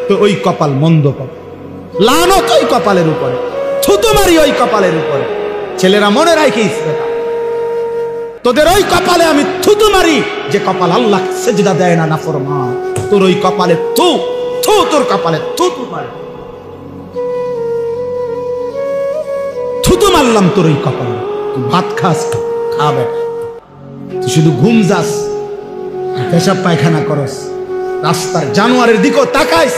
তো ওই কপাল মন্দ কপাল, লানত ওই কপালের উপরে, থুতু মারি ওই কপালের উপরে। ছেলেরা মনে রাখিস, তোদের ওই কপালে আমি থুতু মারি যে কপাল আল্লাহ সেজদা দেয় না, নাফরমান। তোর ওই কপালে থু থু, তোর কপালে থুতু মারি, থুতু মারলাম তোর ওই কপালে। তুই ভাত খাস, খাবে, তুই শুধু ঘুম যাস, পেশাব পায়খানা করস, রাস্তার জানোয়ারের দিকেও তাকাইস,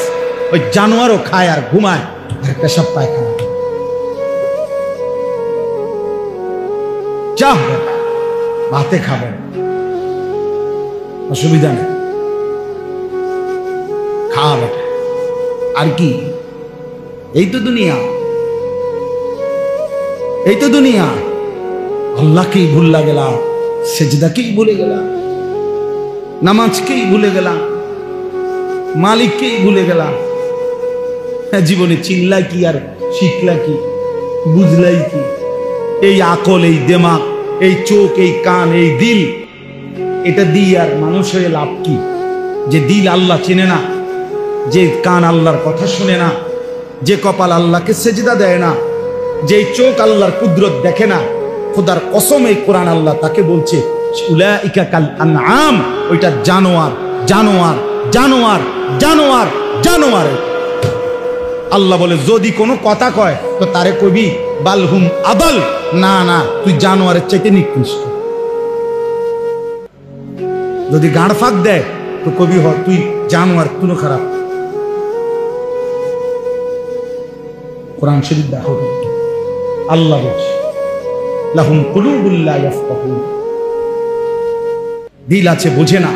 ওই জানোয়ারও খায় আর ঘুমায় আর পেশাব পায়খানা। যা ভাতে খাবেন, অসুবিধা নেই, খাওয়া, আর কি? এই তো দুনিয়া, এই তো দুনিয়া। আল্লাহকেই ভুললা গেলা, সেজদাকেই ভুলে গেলা, নামাজকেই ভুলে গেলা, মালিককেই ভুলে গেলাম। জীবনে চিনলা কি আর শিখলা কি, বুঝলাই কি? এই আকল, এই দেমাগ, এই চোখ, এই কান, এই দিল, এটা দিয়ে আর মানুষ হয়ে লাভ কি? যে দিল আল্লাহ চেনে না, যে কান আল্লাহর কথা শুনে না, যে কপাল আল্লাহকে সেজদা দেয় না, যে চোখ আল্লাহর কুদরত দেখে না, খোদার কসম এই কোরআন আল্লাহ তাকে বলছে উলাইকা কাল আনআম, ওইটা জানোয়ার জানোয়ার জানোয়ার জানোয়ার জানোয়ার। আল্লাহ বলে যদি কোনো কথা কয় তো তারে কবি বালহুম আদাল, না না তুই জানোয়ারের চাইতে নিকৃষ্ট। যদি গাঁড় ফাঁক দেয় তো কবি হ তুই জানোয়ার, তুই খারাপ। কোরআন শরীফ দেখো, আল্লাহ বলছে লাহুম কুলুবুল লা ইয়াফকাহুন, দিল আছে বোঝে না,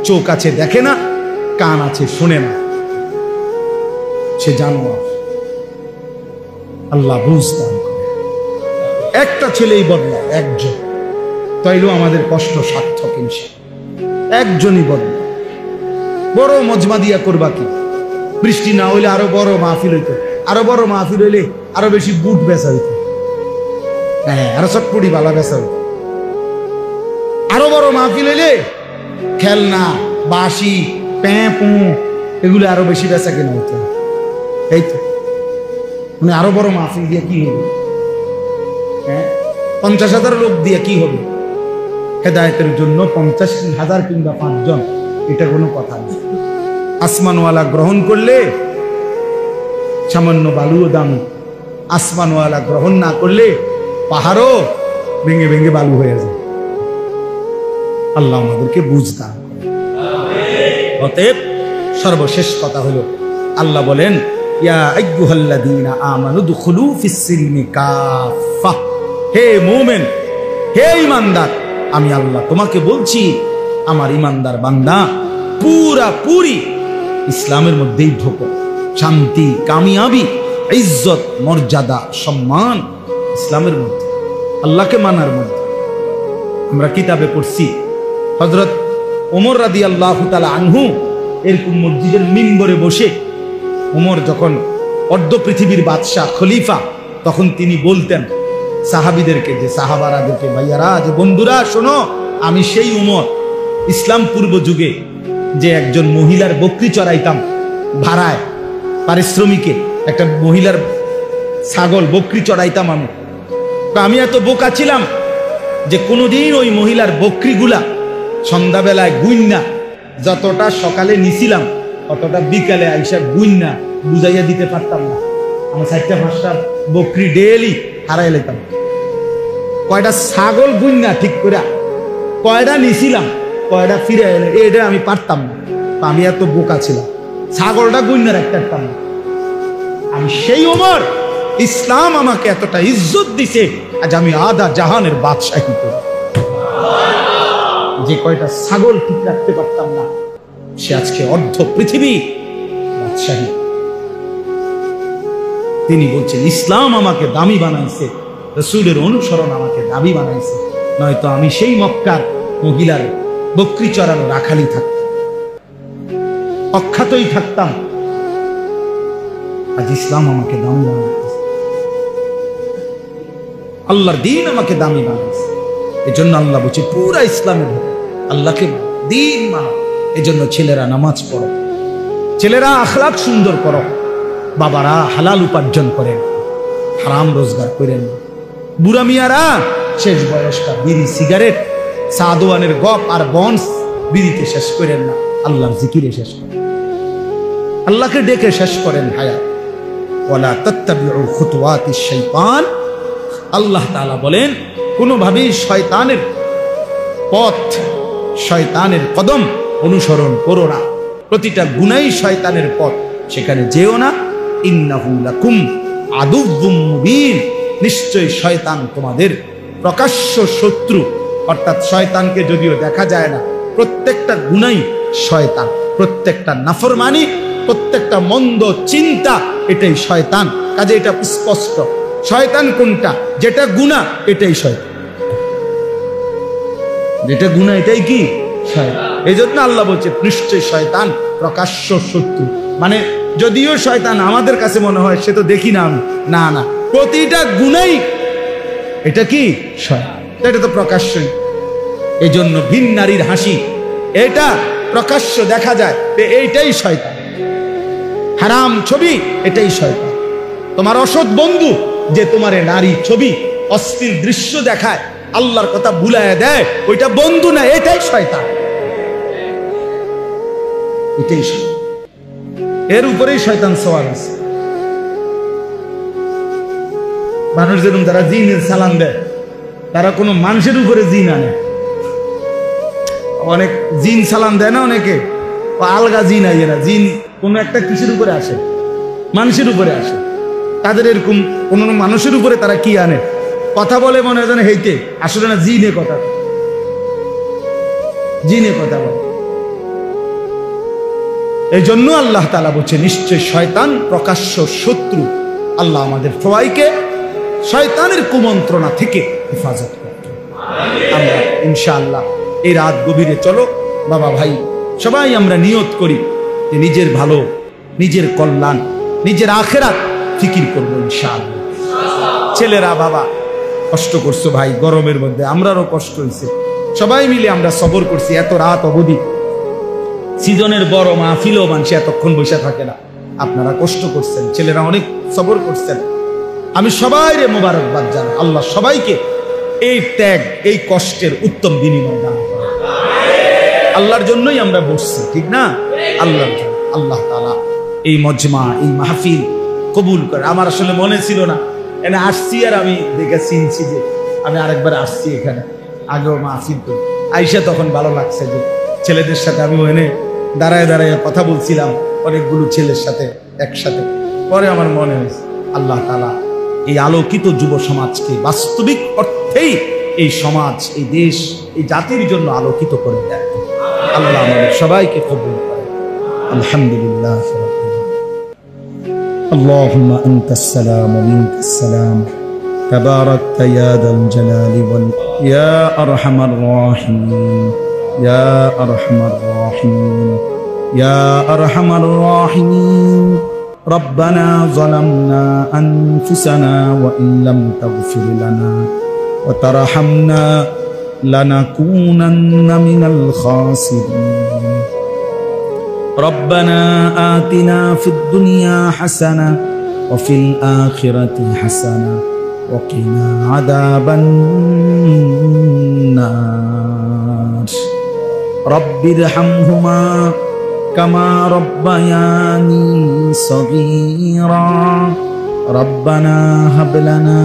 চোখ আছে দেখে না, কান আছে শোনে না, সে জানোয়ার। আল্লাহ বুঝতাম একটা ছেলেই বদলা, একজন, তাইলেও আমাদের কষ্ট সার্থক ইনশাআল্লাহ। একজনই বদলা, বড় মজমা দিয়া করবা কি? বৃষ্টি না হইলে আরো বড় মাহফিল হইতো, আরো বড় মাহফিল হইলে আরো বেশি বুট বেচা হইতো, হ্যাঁ আরো চটপটি বালা বেচা হইতো। আরো বড় মাহফিল হইলে খেলনা, বাঁশি, প্যাঁপু এগুলো আরো বেশি বেচা কেনা হইতো। এই তো মানে আরো বড় মাহফিল দিয়ে কি হবে? হ্যাঁ 50,000 লোক দিয়ে কি হবে? হেদায়েতের জন্য 50,000 কিংবা 5 জন, এটা কোনো কথা নেই। আসমানওয়ালা গ্রহণ করলে সামান্য বালুও দামি, আসমানওয়ালা গ্রহণ না করলে পাহাড়ও ভেঙে ভেঙে বালু হয়ে যায়। আল্লাহ আমাদেরকে বুঝতাম। অতএব সর্বশেষ কথা হলো আল্লাহ বলেন ইয়া আইয়ুহাল্লাযীনা আমানু দুখুলু ফিস-সিলমি কাফা, হে মুমিন, হে ঈমানদার, আমি আল্লাহ তোমাকে বলছি আমার ঈমানদার বান্দা পুরাপুরি ইসলামের মধ্যেই ঢোকো। শান্তি, কামিয়াবি, ইজ্জত, মর্যাদা, সম্মান ইসলামের মধ্যে, আল্লাহকে মানার মধ্যে। আমরা কিতাবে পড়ছি হযরত ওমর রাদিয়াল্লাহু তাআলা আনহু এরকম মসজিদের মিম্বরে বসে, ওমর যখন অর্ধ পৃথিবীর বাদশাহ খলিফা, তখন তিনি বলতেন সাহাবীদেরকে, যে সাহাবারাদেরকে, ভাইয়ারা, যে বন্ধুরা শোনো, আমি সেই ওমর ইসলাম পূর্ব যুগে যে একজন মহিলার বকরি চড়াইতাম ভাড়ায়, পারিশ্রমিকে একটা মহিলার ছাগল বকরি চড়াইতাম। আমি এত বোকা ছিলাম যে কোনোদিন ওই মহিলার বকরিগুলা সন্ধ্যাবেলায় গুইন্না, যতটা সকালে নিছিলাম অতটা বিকালে আইসা গুইন্না বুঝাইয়া দিতে পারতাম না। আমার 4-5টা বকরি ডেলি হারাই লেতাম। কয়টা ছাগল গুইন্না ঠিক করে কয়টা নিছিলাম, কয়টা ফিরে এলে, এটা আমি পারতাম না। আমি এত বোকা ছিলাম, ছাগলটা গুইন্না রাখতে পারতাম না। আমি সেই ওমর, ইসলাম আমাকে এতটা ইজ্জত দিছে, আজ আমি আধা জাহানের বাদশাহী করি। যে কয়টা ছাগল ঠিক রাখতে পারতাম না, সে আজকে অর্ধ পৃথিবী বাদশাহী। তিনি বলছেন ইসলাম আমাকে দামি বানাইছে, রাসূলের অনুসরণ আমাকে দামি বানাইছে, নয়তো আমি সেই মক্কার মহিলার বকরি চড়ানো রাখালি থাকতাম, অখ্যাতই থাকতাম। আজ ইসলাম আমাকে দামি বানাইছে, আল্লাহর দ্বীন আমাকে দামি বানাইছে। এজন্য আল্লাহ বলছে পুরা ইসলামের আল্লাহকে দ্বীন মানো। এজন্য ছেলেরা নামাজ পড়ো, ছেলেরা আখলাক সুন্দর করো, বাবারা হালাল উপার্জন করেন, হারাম রোজগার করেন। বুড়া মিয়ারা শেষ বয়সটা বিড়ি, সিগারেট, সাদওয়ানের গপ আর বন্স বিড়িতে শেষ করেন না, আল্লাহর জিকিরে শেষ করেন, আল্লাহকে ডেকে শেষ করেন হায়াত। ওয়ালা তাত্তাবিউ খুতুওয়াতিশ শাইতান, আল্লাহ তাআলা বলেন কোনোভাবেই শয়তানের পথ, শয়তানের কদম অনুসরণ করো না। প্রতিটা গুনাহই শয়তানের পথ, সেখানে যেও না। ইন্নাহু লাকুম আদুউম মুবিন, নিশ্চয়ই শয়তান তোমাদের প্রকাশ্য শত্রু। অর্থাৎ শয়তানকে যদিও দেখা যায় না, প্রত্যেকটা গুনাহই শয়তান, প্রত্যেকটা নাফরমানি, প্রত্যেকটা মন্দ চিন্তা, এটাই শয়তান। কাজে এটা স্পষ্ট, শয়তান কোনটা, যেটা গুনাহ এটাই শয়তান, যেটা গুনাহ এটাই কি শয়তান। এই জন্য আল্লাহ বলছে নিশ্চয় শয়তান প্রকাশ্য শত্রু। মানে যদিও শয়তান আমাদের কাছে মনে হয় সে তো দেখি না আমি, না না, প্রতিটা গুণেই এটা কি শয়তান, এটা তো প্রকাশ্যই। এই জন্য ভিন নারীর হাসি এটা প্রকাশ্য দেখা যায়, এইটাই শয়তান। হারাম ছবি এটাই শয়তান। তোমার অসৎ বন্ধু যে তোমার নারী ছবি অশ্লীল দৃশ্য দেখায়, আল্লাহর কথা ভুলায় দেয়, ওইটা বন্ধু না, এটাই শয়তান, এটাই শয়তান। এর উপরেই শয়তান সওয়ার আছে। মানুষ যেরকম যারা জিনের সালাম দেয়, তারা কোনো মানুষের উপরে জিন আনে। অনেক জিন সালাম দেয় না অনেকে, আলগা জিন আইয়ে না, জিন কোন একটা কিসের উপরে আসে, মানুষের উপরে আসে। তাদের এরকম কোন মানুষের উপরে তারা কি আনে, কথা বলে মনে হয় যেন হেইতে, আসলে না জিনে কথা, জিনে কথা বলে। এই জন্য আল্লাহ তাআলা বলছে নিশ্চয় শয়তান প্রকাশ্য শত্রু। আল্লাহ আমাদের সবাইকে শয়তানের কুমন্ত্রণা থেকে হেফাজত করতে। আমরা ইনশাআল্লাহ এই রাত গভীরে চলো বাবা ভাই সবাই আমরা নিয়ত করি যে নিজের ভালো, নিজের কল্যাণ, নিজের আখিরাত ফিকির করবো ইনশাআল্লাহ। ছেলেরা বাবা কষ্ট করছো ভাই, গরমের মধ্যে আমরারও কষ্ট হয়েছে, সবাই মিলে আমরা সবর করছি। এত রাত অবধি সিজনের বড় মাহফিলও মানুষ এতক্ষণ বসে থাকে না, আপনারা কষ্ট করছেন, ছেলেরা অনেক সবর করছেন। আমি সবাইরে মোবারকবাদ জানাই। আল্লাহ সবাইকে এই ত্যাগ, এই কষ্টের উত্তম বিনিময় দান করেন। আল্লাহর জন্যই আমরা বসছি, ঠিক না? আল্লাহর জন্য। আল্লাহ তাআলা এই মজমা, এই মাহফিল কবুল করে। আমার আসলে মনে ছিল না, এনে আসছি আর আমি দেখে চিনছি যে আমি আরেকবার আসছি এখানে, আগেও মাহফিল করি। আইসা তখন ভালো লাগছে যে ছেলেদের সাথে আমি ওখানে দাঁড়ায় দাঁড়ায় কথা বলছিলাম অনেকগুলো ছেলের সাথে একসাথে। পরে আমার মনে হয়েছে আল্লাহ তাআলা এই আলোকিত যুব সমাজকে বাস্তবিক অর্থেই এই সমাজ, এই দেশ, এই জাতির জন্য আলোকিত করে দেয়। আল্লাহ আমাদের সবাইকে কবুল করে। আলহামদুলিল্লাহ। আল্লাহুম্মা আনতাস সালাম ওয়া মিনকাস সালাম তাবারাকতা ইয়া যাল জালালি ওয়াল ইয়া আরহামার রাহিমিন ইয়া আরহামার রাহিমিন ইয়া আরহামার রাহিমিন। ربنا ظلمنا أنفسنا وإن لم تغفر لنا وترحمنا لنكونن من الخاسرين. ربنا آتنا في الدنيا حسنة وفي الآخرة حسنة وقنا عذاب النار. رب ارحمهما كما ربياني صغيرا. ربنا هب لنا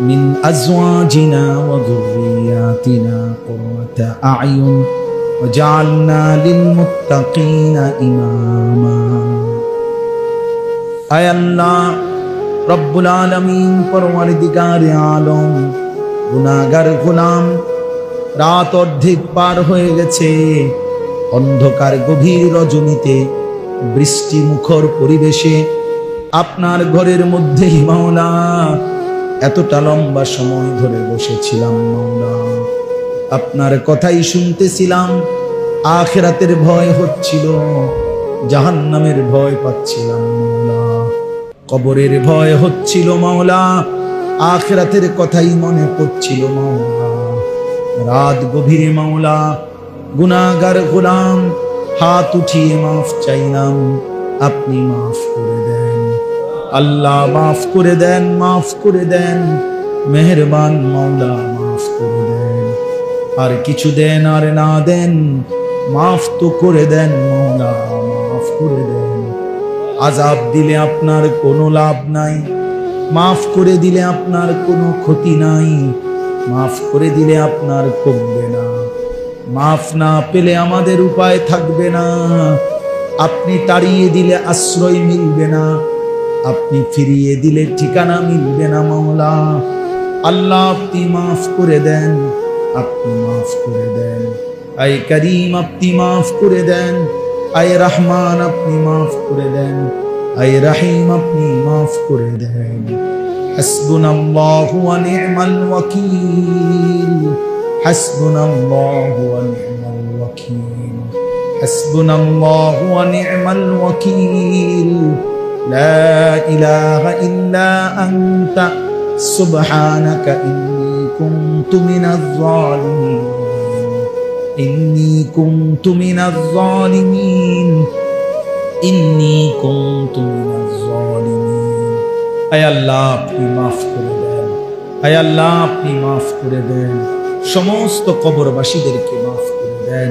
من أزواجنا وذرياتنا قرة أعين وجعلنا للمتقين إماما. أي الله رب العالمين परवरदिगार आलम गुनाहगार गुलाम রাত অর্ধেক পার হয়ে গেছে, অন্ধকার গভীর রজনীতে বৃষ্টি মুখর পরিবেশে আপনার ঘরের মধ্যেই মাওলা এতটা লম্বা সময় ধরে বসেছিলাম মাওলা, আপনার কথাই শুনতেছিলাম। আখিরাতের ভয় হচ্ছিল, জাহান্নামের ভয় পাচ্ছিলাম মাওলা, কবরের ভয় হচ্ছিল মাওলা, আখিরাতের কথাই মনে পড়ছিল মাওলা। রাত গভীরে মাওলা গুনাহগার গোলাম হাত উঠিয়ে মাফ চাইলাম, আপনি মাফ করে দেন আল্লাহ, মাফ করে দেন, মাফ করে দেন, মেহেরবান মাওলা মাফ করে দেন। আর কিছু দেন আর না দেন, মাফ তো করে দেন মাওলা, মাফ করে দেন। আযাব দিলে আপনার কোনো লাভ নাই, মাফ করে দিলে আপনার কোনো ক্ষতি নাই, মাফ করে দিলে আপনার কমবে না, মাফ না পেলে আমাদের উপায় থাকবে না, আপনি তাড়িয়ে দিলে আশ্রয় মিলবে না, আপনি ফিরিয়ে দিলে ঠিকানা মিলবে না মাওলা। আল্লাহ আপনি মাফ করে দেন, আপনি মাফ করে দেন। আয় করিম আপনি মাফ করে দেন, আয় রহমান আপনি মাফ করে দেন, আয় রহিম আপনি মাফ করে দেন। হাসবুনাল্লাহু ওয়া নি'মাল ওয়াকিল, হাসবুনাল্লাহু ওয়া নি'মাল ওয়াকিল। হাসবুনাল্লাহু ওয়া নি'মাল ওয়াকিল, লা ইলাহা ইল্লা আনতা সুবহানাকা ইন্নী কুনতু মিনাজ জালিমিন, ইন্নী কুনতু মিনাজ জালিমিন, ইন্নী কুনতু মিনাজ জালিমিন। আয় আল্লাহ, আপনি মাফ করে দেন, আয় আল্লাহ, আপনি মাফ করে দেন। সমস্ত কবরবাসীদেরকে মাফ করে দেন,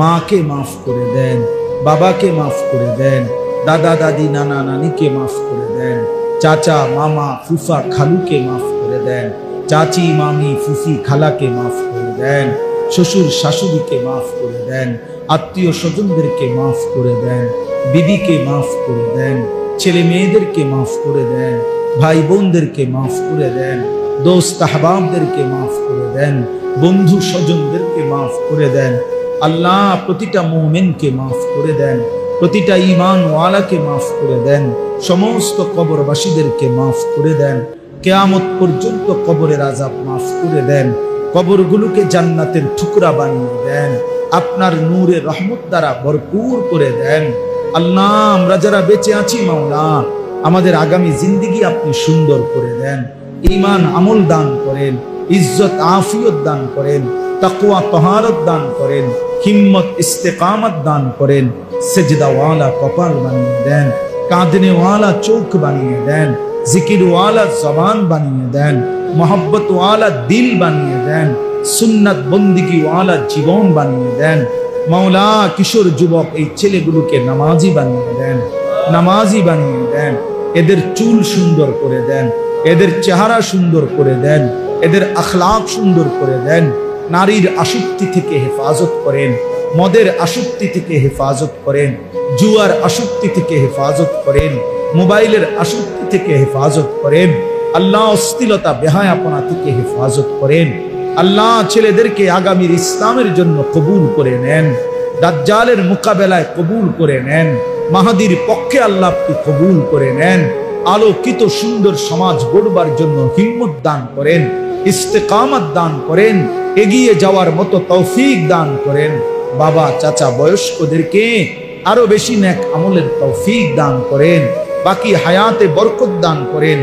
মাকে মাফ করে দেন, বাবাকে মাফ করে দেন, দাদা দাদি নানা নানিকে মাফ করে দেন, চাচা মামা ফুফা খালুকে মাফ করে দেন, চাচি মামি ফুফি খালাকে মাফ করে দেন, শ্বশুর শাশুড়িকে মাফ করে দেন, আত্মীয় স্বজনদেরকে মাফ করে দেন, বিবিকে মাফ করে দেন, ছেলে মেয়েদেরকে মাফ করে দেন, ভাই বোনদেরকে মাফ করে দেন, দোস্ত আহবাবদেরকে মাফ করে দেন, বন্ধু স্বজনদেরকে মাফ করে দেন। আল্লাহ, প্রতিটা মুমিনকে মাফ করে দেন, প্রতিটা ঈমানওয়ালাকে মাফ করে দেন, সমস্ত কবরবাসীদেরকে মাফ করে দেন। কিয়ামত পর্যন্ত কবরের আযাব মাফ করে দেন, কবরগুলোকে জান্নাতের টুকরা বানিয়ে দেন, আপনার নূরে রহমত দ্বারা ভরপুর করে দেন। আল্লাহ, আমরা যারা বেঁচে আছি মাওলা, আমাদের আগামী জিন্দেগি আপনি সুন্দর করে দেন, ঈমান আমল দান করেন, ইজ্জত আফিয়ত দান করেন, তাকওয়া তাহারত দান করেন, হিম্মত ইস্তেকামত দান করেন, সেজদাওয়ালা কপাল বানিয়ে দেন, কাঁদনেওয়ালা চোখ বানিয়ে দেন, জিকিরওয়ালা জবান বানিয়ে দেন, মোহব্বতওয়ালা দিল বানিয়ে দেন, সুন্নাত বন্দিগিওয়ালা জীবন বানিয়ে দেন। মাওলা, কিশোর যুবক এই ছেলেগুলোকে নামাজি বানিয়ে দেন, নামাজি বানিয়ে দেন, এদের চুল সুন্দর করে দেন, এদের চেহারা সুন্দর করে দেন, এদের আখলাক সুন্দর করে দেন। নারীর আসক্তি থেকে হেফাজত করেন, মদের আসক্তি থেকে হেফাজত করেন, জুয়ার আসক্তি থেকে হেফাজত করেন, মোবাইলের আসক্তি থেকে হেফাজত করেন। আল্লাহ, অশ্লীলতা বেহায়াপনা থেকে হেফাজত করেন। আল্লাহ, ছেলেদেরকে আগামীর ইসলামের জন্য কবুল করে নেন, দাজ্জালের মোকাবেলায় কবুল করে নেন, মাহাদির পক্ষে আল্লাহ আপনি কবুল করে নেন। আলোকিত সুন্দর সমাজ গড়বার জন্য হিম্মত দান করেন, ইস্তেকামত দান করেন, এগিয়ে যাওয়ার মতো তৌফিক দান করেন। বাবা চাচা বয়স্কদেরকে আরো বেশি নেক আমলের তৌফিক দান করেন, বাকি হায়াতে বরকত দান করেন।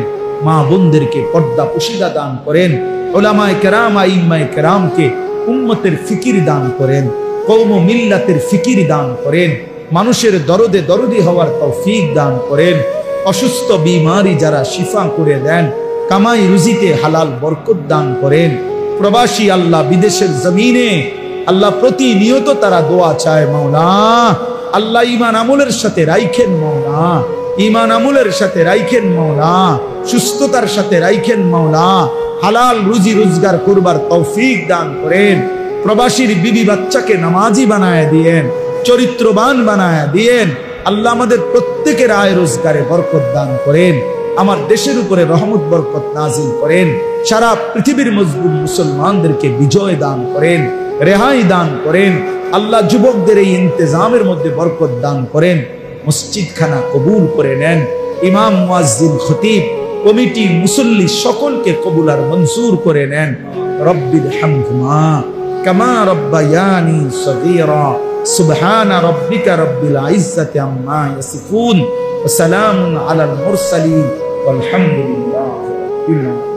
মা বোনদেরকে পর্দা পুশিদা দান করেন, উলামায়ে কেরাম আইম্মায়ে কেরামকে উম্মতের ফিকির দান করেন, কওম ও মিল্লাতের ফিকির দান করেন, মানুষের দরদে দরদি হওয়ার তৌফিক দান করেন। অসুস্থ বিমারি যারা শিফা করে দেন, কামাই রুজিতে হালাল বরকত দান করেন। প্রবাসী আল্লাহ বিদেশের জমিনে আল্লাহ প্রতিনিয়ত তারা দোয়া চায় মাওলা, আল্লাহ ঈমান আমলের সাথে রাইখেন মাওলা, ঈমান আমলের সাথে রাইখেন মাওলা, সুস্থতার সাথে রাইখেন মাওলা, হালাল রুজি রোজগার করবার তৌফিক দান করেন। প্রবাসীর বিবি বাচ্চাকে নামাজি বানায় দিয়েন, চরিত্রবান বানায় দিয়েন। আল্লাহ, আমাদের প্রত্যেকের আয় রোজগারে বরকত দান করেন, আমার দেশের উপরে রহমত বরকত নাজিল করেন, সারা পৃথিবীর মজলুম মুসলমানদেরকে বিজয় দান করেন, রেহাই দান করেন। আল্লাহ, যুবকদের এই ইন্তজামের মধ্যে বরকত দান করেন, মসজিদ খানা কবুল করে নেন। ইমাম, মুয়াজ্জিন, খতিব, কমিটি, মুসল্লি সকলকে কবুল আর মনসুর করে নেন। রব্বিল হামহুমা কামা রব্বায়ানি সগীরা। সুবহান রাব্বিকা রব্বিল ইজ্জাতি আম্মা ইয়াসিফুন ওয়া সালামুন আলাল মুরসালিন ওয়ালহামদুলিল্লাহি রাব্বিল আলামিন।